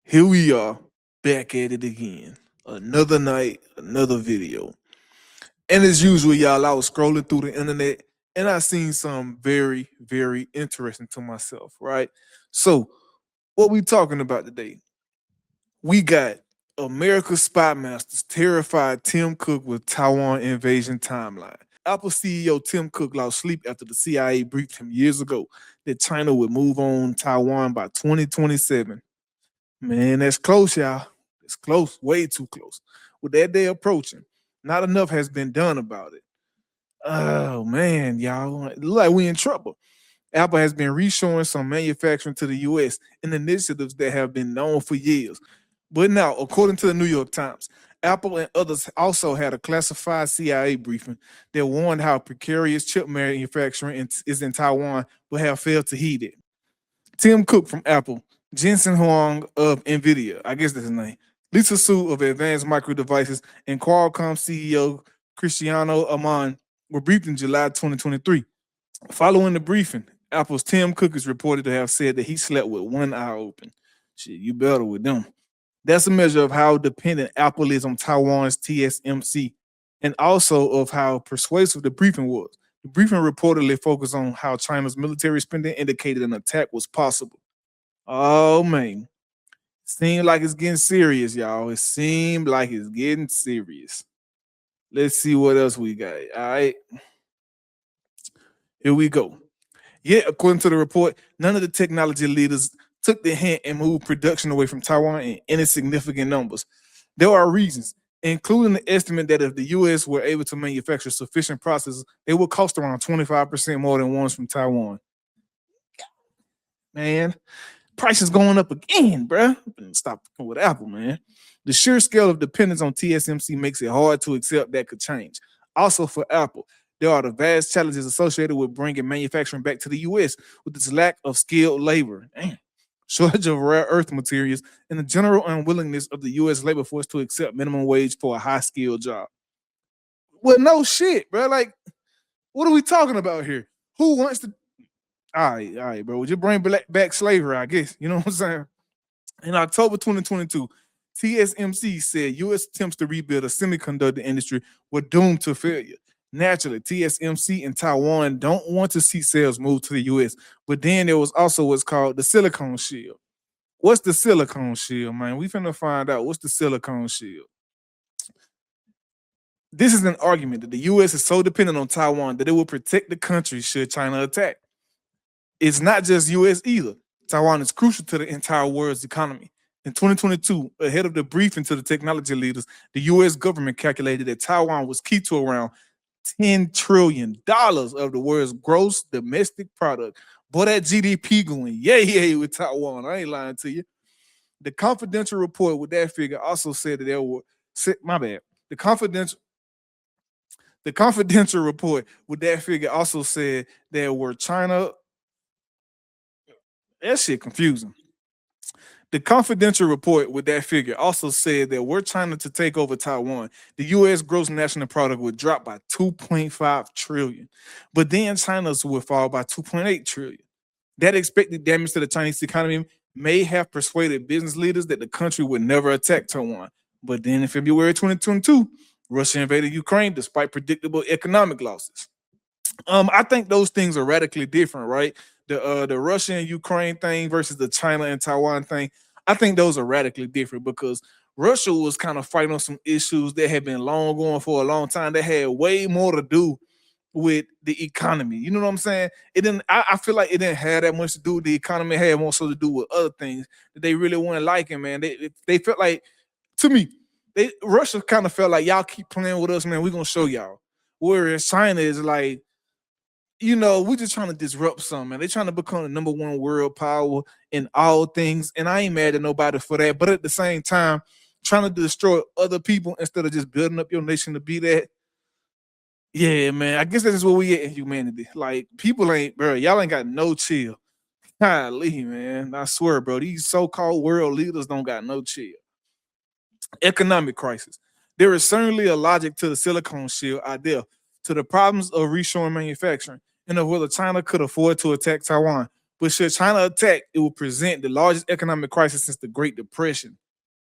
Here we are, back at it again. Another night, another video. And as usual, y'all, I was scrolling through the internet and I seen something very, very interesting to myself, right? So, what we talking about today? We got America's Spy Masters terrified Tim Cook with Taiwan invasion timeline. Apple CEO Tim Cook lost sleep after the CIA briefed him years ago that China would move on Taiwan by 2027. Man, that's close, y'all. It's close, way too close. With that day approaching, not enough has been done about it. Oh man, y'all, it look like we in trouble. Apple has been reshoring some manufacturing to the US in initiatives that have been known for years. But now, according to the New York Times, Apple and others also had a classified CIA briefing that warned how precarious chip manufacturing is in Taiwan, but have failed to heed it. Tim Cook from Apple, Jensen Huang of NVIDIA, I guess that's his name, Lisa Su of Advanced Micro Devices, and Qualcomm CEO Cristiano Amon were briefed in July 2023. Following the briefing, Apple's Tim Cook is reported to have said that he slept with one eye open. Shit, you better with them. That's a measure of how dependent Apple is on Taiwan's TSMC and also of how persuasive the briefing was. The briefing reportedly focused on how China's military spending indicated an attack was possible. Oh man, seemed like it's getting serious, y'all. It seemed like it's getting serious. Let's see what else we got. All right, here we go. Yet, according to the report, none of the technology leaders took the hint and moved production away from Taiwan in any significant numbers. There are reasons, including the estimate that if the US were able to manufacture sufficient processors, it would cost around 25% more than ones from Taiwan. Man, prices going up again, bruh. Stop with Apple, man. The sheer scale of dependence on TSMC makes it hard to accept that could change. Also, for Apple, there are the vast challenges associated with bringing manufacturing back to the US with its lack of skilled labor, shortage of rare earth materials, and the general unwillingness of the US labor force to accept minimum wage for a high skilled job. Well, no shit, bro. Like, what are we talking about here? Who wants to? All right, bro. Would you bring back slavery? I guess you know what I'm saying. In October 2022, TSMC said U.S. attempts to rebuild a semiconductor industry were doomed to failure. Naturally, TSMC and Taiwan don't want to see sales move to the U.S., but then there was also what's called the silicone shield. What's the silicone shield, man? We finna find out what's the silicone shield. This is an argument that the U.S. is so dependent on Taiwan that it will protect the country should China attack. It's not just US either. Taiwan is crucial to the entire world's economy. In 2022, ahead of the briefing to the technology leaders, the US government calculated that Taiwan was key to around $10 trillion of the world's gross domestic product. Boy, that GDP going yay with Taiwan. I ain't lying to you. The confidential report with that figure also said that there were, my bad. The confidential report with that figure also said there were China. That shit confusing. The confidential report with that figure also said that were China to take over Taiwan, the U.S. gross national product would drop by 2.5 trillion, but then China's would fall by 2.8 trillion. That expected damage to the Chinese economy may have persuaded business leaders that the country would never attack Taiwan. But then in February 2022, Russia invaded Ukraine despite predictable economic losses. I think those things are radically different, right? The Russia and Ukraine thing versus the China and Taiwan thing. I think those are radically different because Russia was kind of fighting on some issues that had been long going for a long time. That had way more to do with the economy. You know what I'm saying? It didn't. I feel like it didn't have that much to do with the economy. It had more so to do with other things that they really weren't liking. Man, they felt like, to me, Russia kind of felt like y'all keep playing with us, man. We're gonna show y'all. Whereas China is like, we're just trying to disrupt something, man. They're trying to become the number one world power in all things. And I ain't mad at nobody for that. But at the same time, trying to destroy other people instead of just building up your nation to be that. Yeah, man. I guess that's just where we at in humanity. Like, people ain't, bro, y'all ain't got no chill. Golly, man. I swear, bro, these so-called world leaders don't got no chill. Economic crisis. There is certainly a logic to the silicone shield idea, to the problems of reshoring manufacturing, and of whether China could afford to attack Taiwan. But should China attack, it will present the largest economic crisis since the Great Depression.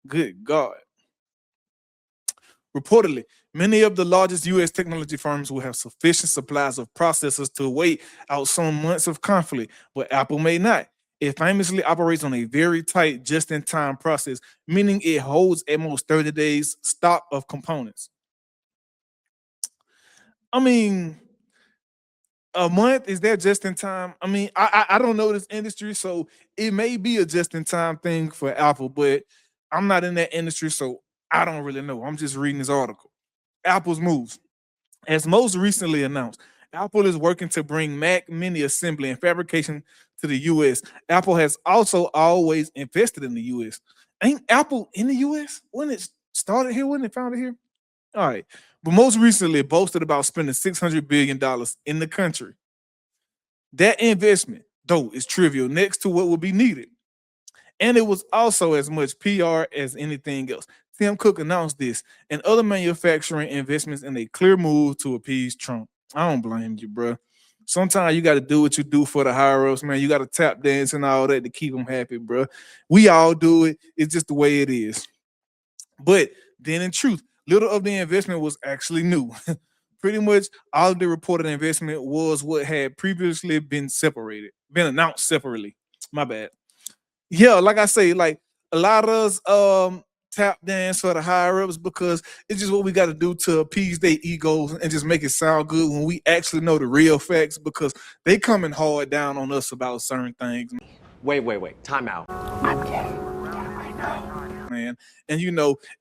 Good God. Reportedly, many of the largest U.S. technology firms will have sufficient supplies of processors to wait out some months of conflict, but Apple may not. It famously operates on a very tight just in time process, meaning it holds at most 30 days stock of components. I mean, a month is that just in time? I mean, I don't know this industry, so it may be a just in time thing for Apple, but I'm not in that industry, so I don't really know. I'm just reading this article. Apple's moves. As most recently announced, Apple is working to bring Mac Mini assembly and fabrication to the US. Apple has also always invested in the US. Ain't Apple in the US? When it started here, when it founded here? All right. But most recently, it boasted about spending $600 billion in the country. That investment, though, is trivial next to what will be needed. And it was also as much PR as anything else. Tim Cook announced this and other manufacturing investments in a clear move to appease Trump. I don't blame you, bro. Sometimes you got to do what you do for the higher ups, man. You got to tap dance and all that to keep them happy, bro. We all do it. It's just the way it is. But then, in truth, little of the investment was actually new. Pretty much all of the reported investment was what had previously been announced separately. My bad. Yeah, like I say, like a lot of us tap dance for the higher ups because it's just what we got to do to appease their egos and just make it sound good when we actually know the real facts because they coming hard down on us about certain things, Wait. Time out. man. And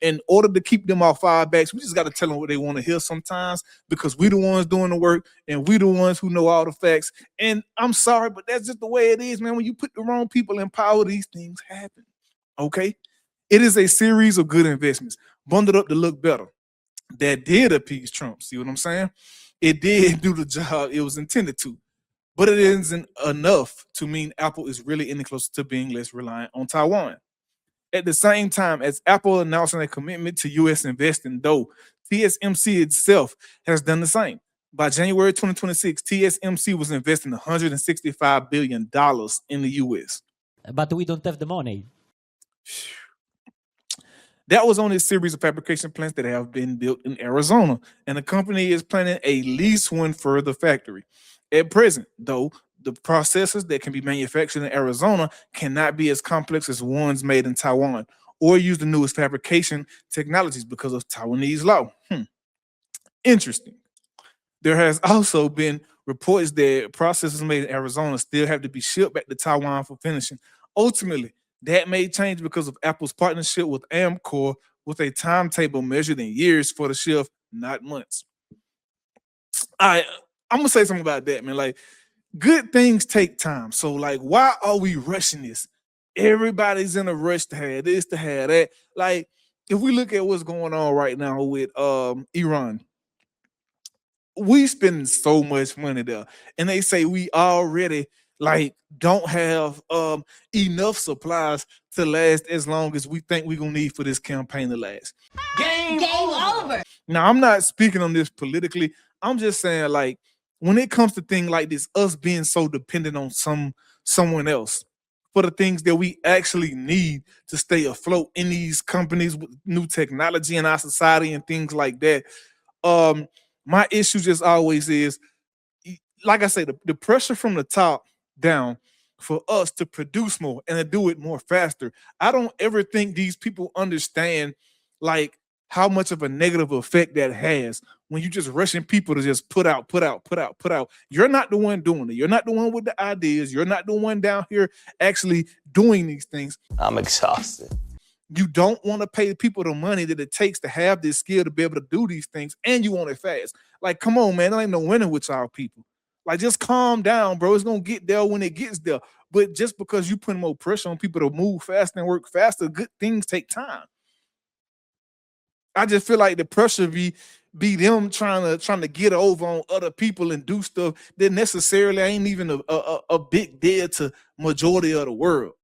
in order to keep them off our backs, we just got to tell them what they want to hear sometimes because we the ones doing the work and we the ones who know all the facts. And I'm sorry, but that's just the way it is, man. When you put the wrong people in power, these things happen. Okay. It is a series of good investments bundled up to look better that did appease Trump. See what I'm saying? It did do the job it was intended to, but it isn't enough to mean Apple is really any closer to being less reliant on Taiwan. At the same time as Apple announcing a commitment to U.S. investing, though TSMC itself has done the same. By January 2026, TSMC was investing $165 billion in the U.S. But we don't have the money. That was on a series of fabrication plants that have been built in Arizona, and the company is planning at least one further factory. At present, though, the processors that can be manufactured in Arizona cannot be as complex as ones made in Taiwan or use the newest fabrication technologies because of Taiwanese law. Interesting. There has also been reports that processors made in Arizona still have to be shipped back to Taiwan for finishing. Ultimately, that may change because of Apple's partnership with Amcor with a timetable measured in years for the shift, not months. I'm gonna say something about that, man. Like good things take time. So, like, why are we rushing this? Everybody's in a rush to have this, to have that. Like, if we look at what's going on right now with Iran, we spending so much money there, and they say we already like don't have enough supplies to last as long as we think we're gonna need for this campaign to last. Game over. Now, I'm not speaking on this politically. I'm just saying, like, when it comes to things like this, us being so dependent on someone else for the things that we actually need to stay afloat in these companies with new technology in our society and things like that. My issue just always is, like I say, the pressure from the top down for us to produce more and to do it more faster. I don't ever think these people understand like how much of a negative effect that has when you just rushing people to just put out. You're not the one doing it. You're not the one with the ideas. You're not the one down here actually doing these things. I'm exhausted. You don't want to pay people the money that it takes to have this skill to be able to do these things, and you want it fast. Like, come on, man, there ain't no winning with y'all people. Like, just calm down, bro. It's gonna get there when it gets there. But just because you put more pressure on people to move faster and work faster, good things take time. I just feel like the pressure be them trying to get over on other people and do stuff that necessarily ain't even a big deal to majority of the world.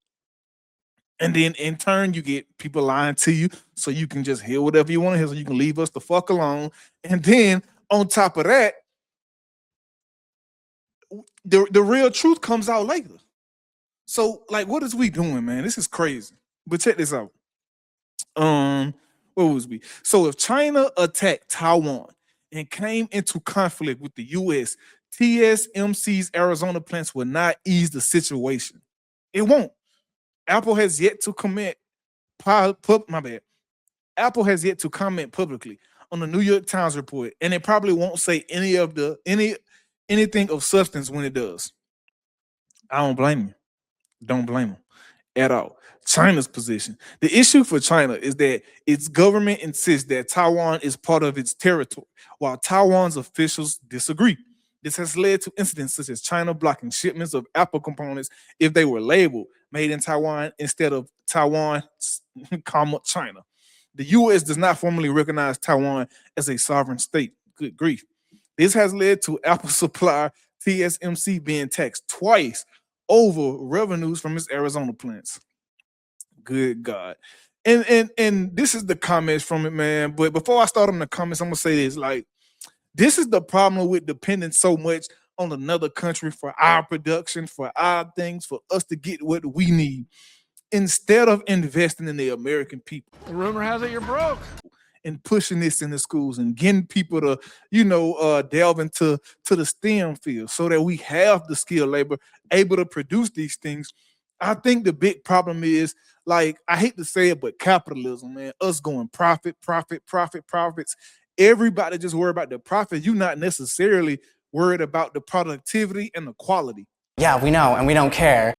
And then in turn, you get people lying to you so you can just hear whatever you want to hear, so you can leave us the fuck alone. And then on top of that, the real truth comes out later. So, like, what is we doing, man? This is crazy. But check this out. What was we? So if China attacked Taiwan and came into conflict with the US, TSMC's Arizona plants will not ease the situation. It won't. Apple has yet to commit my bad. Apple has yet to comment publicly on the New York Times report, and it probably won't say anything of substance when it does. I don't blame you. Don't blame them at all. China's position. The issue for China is that its government insists that Taiwan is part of its territory, while Taiwan's officials disagree. This has led to incidents such as China blocking shipments of Apple components if they were labeled made in Taiwan instead of Taiwan, China. The U.S. does not formally recognize Taiwan as a sovereign state. Good grief. This has led to Apple supplier TSMC being taxed twice over revenues from its Arizona plants. Good God. And this is the comments from it, man. But before I start on the comments, I'm gonna say this: like, this is the problem with depending so much on another country for our production, for our things, for us to get what we need, instead of investing in the American people. Rumor has it you're broke. And pushing this in the schools and getting people to, delve into the STEM field so that we have the skilled labor able to produce these things. I think the big problem is, like, I hate to say it, but capitalism, man, us going profits. Everybody just worry about the profit. You're not necessarily worried about the productivity and the quality. Yeah, we know, and we don't care.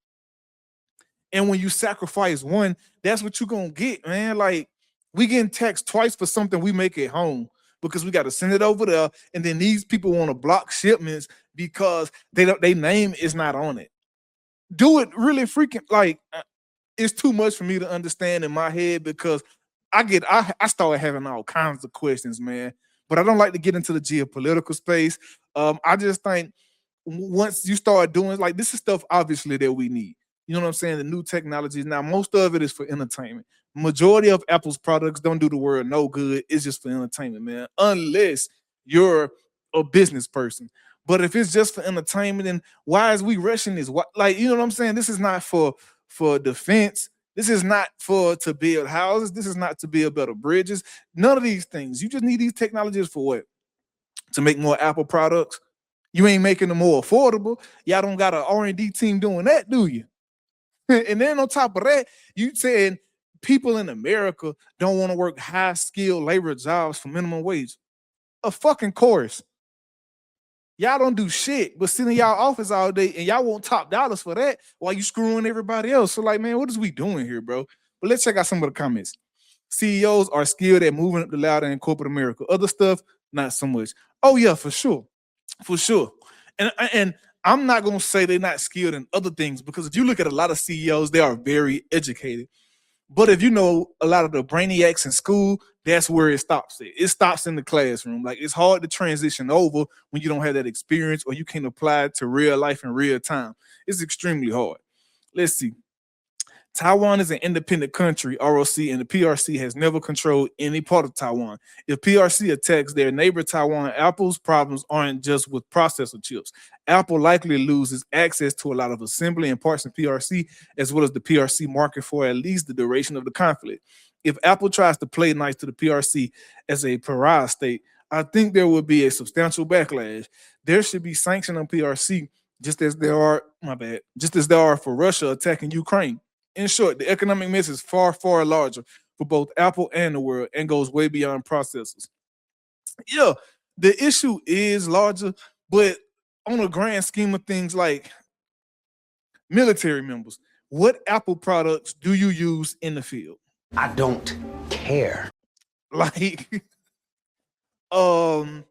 And when you sacrifice one, that's what you're gonna get, man. Like, we getting taxed twice for something we make at home because we got to send it over there, and then these people want to block shipments because their name is not on it. Do it really freaking like it's too much for me to understand in my head because I started having all kinds of questions, man. But I don't like to get into the geopolitical space. I just think once you start doing like this is stuff obviously that we need. You know what I'm saying? The new technologies. Now, most of it is for entertainment. Majority of Apple's products don't do the world no good. It's just for entertainment, man. Unless you're a business person. But if it's just for entertainment, then why is we rushing this? What, like, you know what I'm saying? This is not for defense. This is not for to build houses. This is not to build better bridges. None of these things. You just need these technologies for what? To make more Apple products. You ain't making them more affordable. Y'all don't got an R&D team doing that, do you? And then on top of that, you saying people in America don't want to work high-skilled labor jobs for minimum wage. Of fucking course. Y'all don't do shit but sit in y'all office all day and y'all want top dollars for that while you screwing everybody else. So, like, man, what is we doing here, bro? But let's check out some of the comments. CEOs are skilled at moving up the ladder in corporate America. Other stuff, not so much. Oh, yeah, for sure. For sure. And I'm not going to say they're not skilled in other things because if you look at a lot of CEOs, they are very educated. But if you know a lot of the brainiacs in school, that's where it stops. It stops in the classroom. Like, it's hard to transition over when you don't have that experience or you can't apply it to real life in real time. It's extremely hard. Let's see. Taiwan is an independent country, ROC, and the PRC has never controlled any part of Taiwan. If PRC attacks their neighbor Taiwan, Apple's problems aren't just with processor chips. Apple likely loses access to a lot of assembly and parts in PRC, as well as the PRC market for at least the duration of the conflict. If Apple tries to play nice to the PRC as a pariah state, I think there will be a substantial backlash. There should be sanctions on PRC, just as there are for Russia attacking Ukraine. In short, the economic mess is far, far larger for both Apple and the world and goes way beyond processors. Yeah, the issue is larger, but on a grand scheme of things, like military members, what Apple products do you use in the field? I don't care. Like, I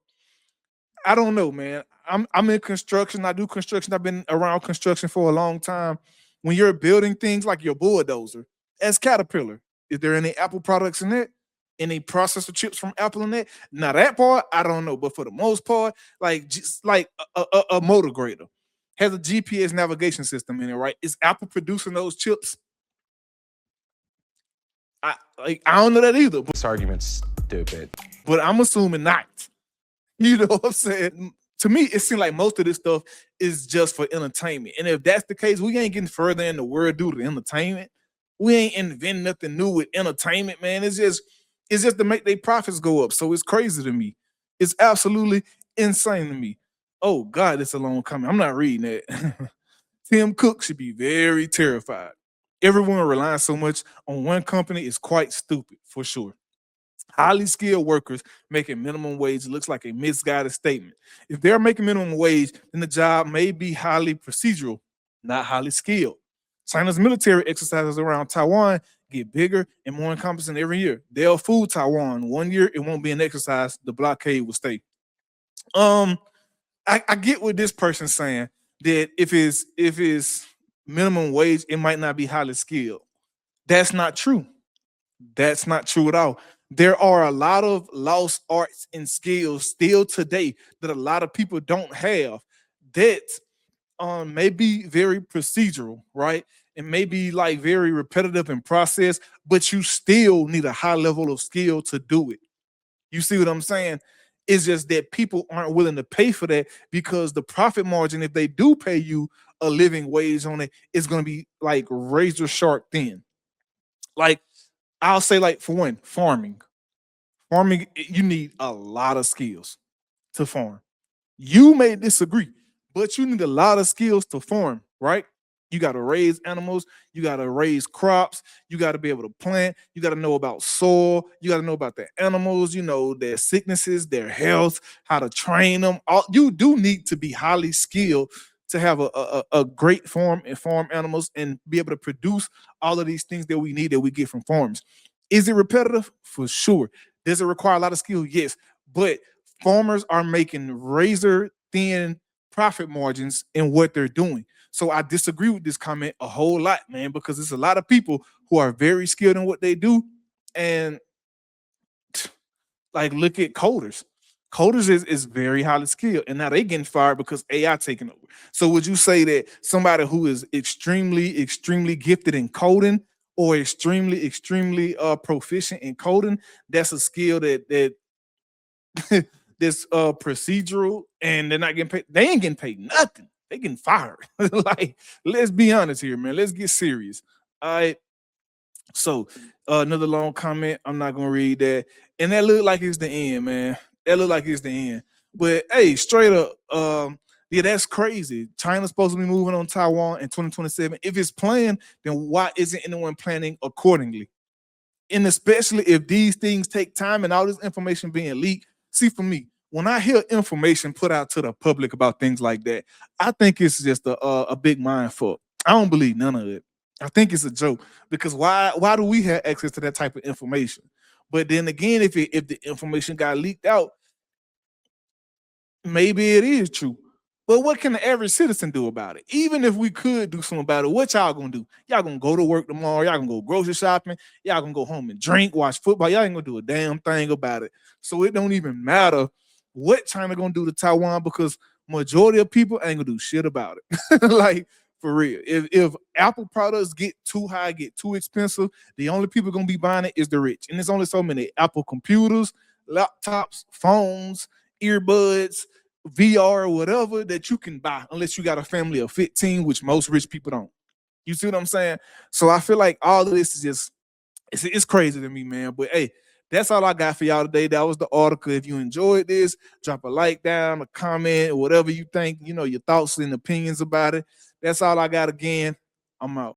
don't know, man. I'm in construction. I do construction. I've been around construction for a long time. When you're building things like your bulldozer, as Caterpillar, is there any Apple products in it? Any processor chips from Apple in it? Now that part, I don't know. But for the most part, like just like a motor grader has a GPS navigation system in it, right? Is Apple producing those chips? I don't know that either. This argument's stupid. But I'm assuming not. You know what I'm saying? To me, it seems like most of this stuff is just for entertainment. And if that's the case, we ain't getting further in the world due to entertainment. We ain't inventing nothing new with entertainment, man. It's just to make their profits go up. So it's crazy to me. It's absolutely insane to me. Oh God, it's a long comment. I'm not reading that. Tim Cook should be very terrified. Everyone relying so much on one company is quite stupid, for sure. Highly skilled workers making minimum wage looks like a misguided statement. If they're making minimum wage, then the job may be highly procedural, not highly skilled. China's military exercises around Taiwan get bigger and more encompassing every year. They'll fool Taiwan. 1 year, it won't be an exercise. The blockade will stay. Um, I get what this person's saying that if it's minimum wage, it might not be highly skilled. That's not true. That's not true at all. There are a lot of lost arts and skills still today that a lot of people don't have that may be very procedural, right? It may be like very repetitive in process, but you still need a high level of skill to do it. You see what I'm saying? It's just that people aren't willing to pay for that because the profit margin, if they do pay you a living wage on it, is going to be like razor sharp thin. Like I'll say, like for one, farming. Farming, you need a lot of skills to farm. You may disagree, but you need a lot of skills to farm, right? You got to raise animals, you got to raise crops, you got to be able to plant, you got to know about soil, you got to know about the animals, their sicknesses, their health, how to train them. All you do need to be highly skilled to have a great farm and farm animals and be able to produce all of these things that we need that we get from farms. Is it repetitive? For sure. Does it require a lot of skill? Yes. But farmers are making razor thin profit margins in what they're doing. So I disagree with this comment a whole lot, man, because there's a lot of people who are very skilled in what they do. And like, look at coders. Coders is very highly skilled, and now they getting fired because AI taking over. So would you say that somebody who is extremely, extremely gifted in coding or extremely, extremely proficient in coding, that's a skill that this procedural and they're not getting paid? They ain't getting paid nothing. They getting fired. Like, let's be honest here, man. Let's get serious. All right. So another long comment. I'm not gonna read that. And that look like it's the end, man. That look like it's the end. But hey, straight up, yeah, that's crazy. China's supposed to be moving on Taiwan in 2027. If it's planned, then why isn't anyone planning accordingly? And especially if these things take time and all this information being leaked. See, for me, when I hear information put out to the public about things like that, I think it's just a big mind fuck. I don't believe none of it. I think it's a joke because why do we have access to that type of information? But then again, if the information got leaked out, maybe it is true. But what can the average citizen do about it? Even if we could do something about it, what y'all gonna do? Y'all gonna go to work tomorrow? Y'all gonna go grocery shopping? Y'all gonna go home and drink, watch football? Y'all ain't gonna do a damn thing about it. So it don't even matter what China gonna do to Taiwan because majority of people ain't gonna do shit about it. Like, for real. If Apple products get too high, get too expensive, the only people gonna be buying it is the rich. And there's only so many Apple computers, laptops, phones, earbuds, VR or whatever that you can buy unless you got a family of 15, which most rich people don't. You see what I'm saying? So I feel like all of this is just it's crazy to me, man. But hey, that's all I got for y'all today. That was the article. If you enjoyed this, drop a like down, a comment, or whatever you think, your thoughts and opinions about it. That's all I got. Again, I'm out.